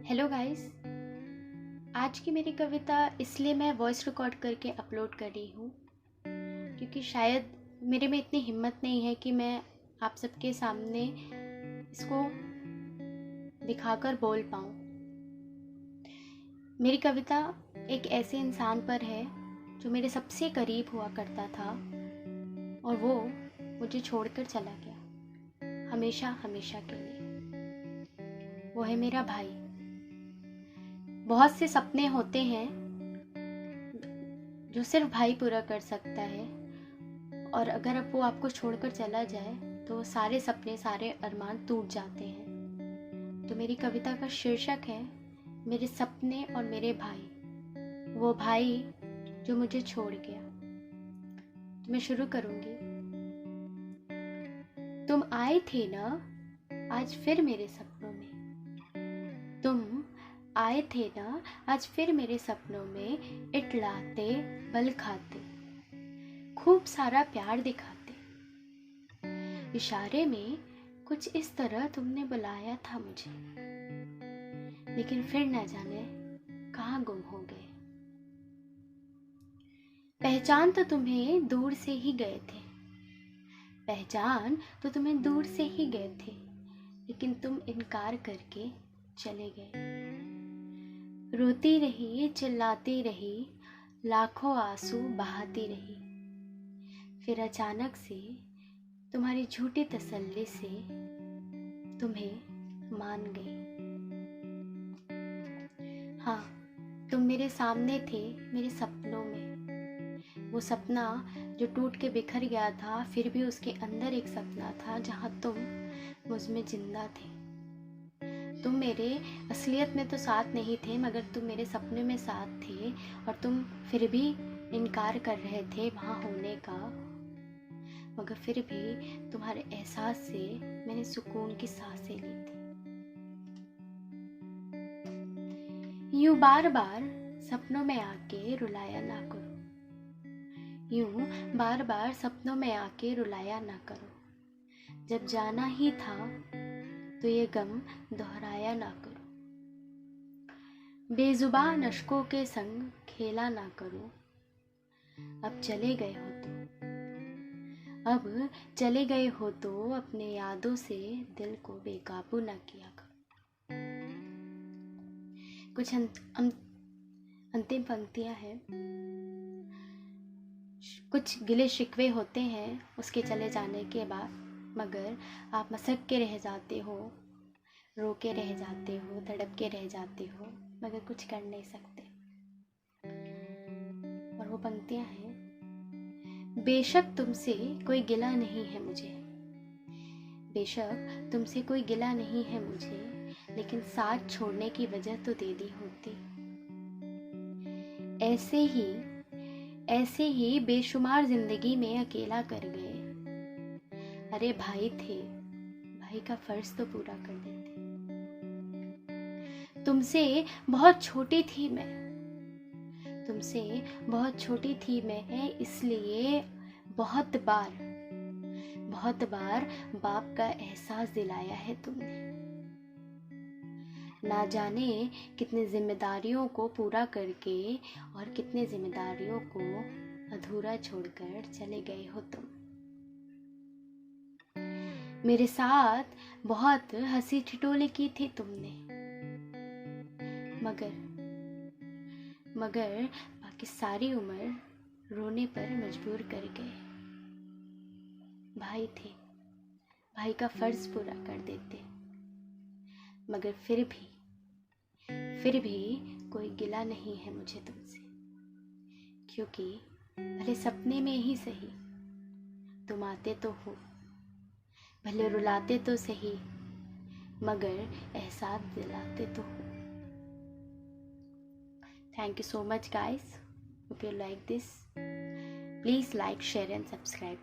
Hello guys. आज की मेरी कविता इसलिए मैं वॉइस रिकॉर्ड करके अपलोड कर रही हूँ क्योंकि शायद मेरे में इतनी हिम्मत नहीं है कि मैं आप सबके सामने इसको दिखाकर बोल पाऊँ। मेरी कविता एक ऐसे इंसान पर है जो मेरे सबसे करीब हुआ करता था और वो मुझे छोड़कर चला गया हमेशा हमेशा के लिए। वो है मेरा भाई। बहुत से सपने होते हैं जो सिर्फ भाई पूरा कर सकता है, और अगर अब वो आपको छोड़कर चला जाए तो सारे सपने सारे अरमान टूट जाते हैं। तो मेरी कविता का शीर्षक है मेरे सपने और मेरे भाई, वो भाई जो मुझे छोड़ गया। तो मैं शुरू करूंगी। तुम आए थे ना आज फिर मेरे सपनों में, तुम आए थे ना आज फिर मेरे सपनों में, इटलाते बल खाते खूब सारा प्यार दिखाते, इशारे में कुछ इस तरह तुमने बुलाया था मुझे, लेकिन फिर न जाने कहाँ गुम हो गए। पहचान तो तुम्हें दूर से ही गए थे, पहचान तो तुम्हें दूर से ही गए थे, लेकिन तुम इनकार करके चले गए। रोती रही चिल्लाती रही लाखों आंसू बहाती रही, फिर अचानक से तुम्हारी झूठी तसल्ली से तुम्हें मान गई। हाँ, तुम मेरे सामने थे मेरे सपनों में, वो सपना जो टूट के बिखर गया था, फिर भी उसके अंदर एक सपना था जहाँ तुम मुझ में जिंदा थे। तुम मेरे असलियत में तो साथ नहीं थे, मगर तुम मेरे सपने में साथ थे, और तुम फिर भी इनकार कर रहे थे वहाँ होने का, मगर फिर भी तुम्हारे एहसास से मैंने सुकून की सांसें ली थी। यूं बार बार सपनों में आके रुलाया ना करो, यूं बार बार सपनों में आके रुलाया ना करो, जब जाना ही था तो ये गम दोहराया ना करो। बेजुबान अशकों के संग खेला ना करो, अब चले गए हो तो, अब चले गए हो तो अपने यादों से दिल को बेकाबू ना किया करो। कुछ अंतिम पंक्तियां हैं। कुछ गिले शिकवे होते हैं उसके चले जाने के बाद, मगर आप मसक के रह जाते हो, रो के रह जाते हो, तड़प के रह जाते हो, मगर कुछ कर नहीं सकते। और वो पंक्तियां हैं। बेशक तुमसे कोई गिला नहीं है मुझे, बेशक तुमसे कोई गिला नहीं है मुझे, लेकिन साथ छोड़ने की वजह तो दे दी होती। ऐसे ही बेशुमार जिंदगी में अकेला कर गए। अरे भाई थे, भाई का फर्ज तो पूरा कर देते। तुमसे बहुत छोटी थी मैं, तुमसे बहुत छोटी थी मैं, इसलिए बहुत बार बाप का एहसास दिलाया है तुमने। ना जाने कितने जिम्मेदारियों को पूरा करके और कितने जिम्मेदारियों को अधूरा छोड़कर चले गए हो तुम। मेरे साथ बहुत हंसी ठिठोली की थी तुमने, मगर बाकी सारी उम्र रोने पर मजबूर कर गए। भाई थे, भाई का फर्ज पूरा कर देते, मगर फिर भी कोई गिला नहीं है मुझे तुमसे, क्योंकि भले सपने में ही सही तुम आते तो हो, भले रुलाते तो सही मगर एहसास दिलाते तो हो। Thank you so much guys. If you like this, please like, share and subscribe.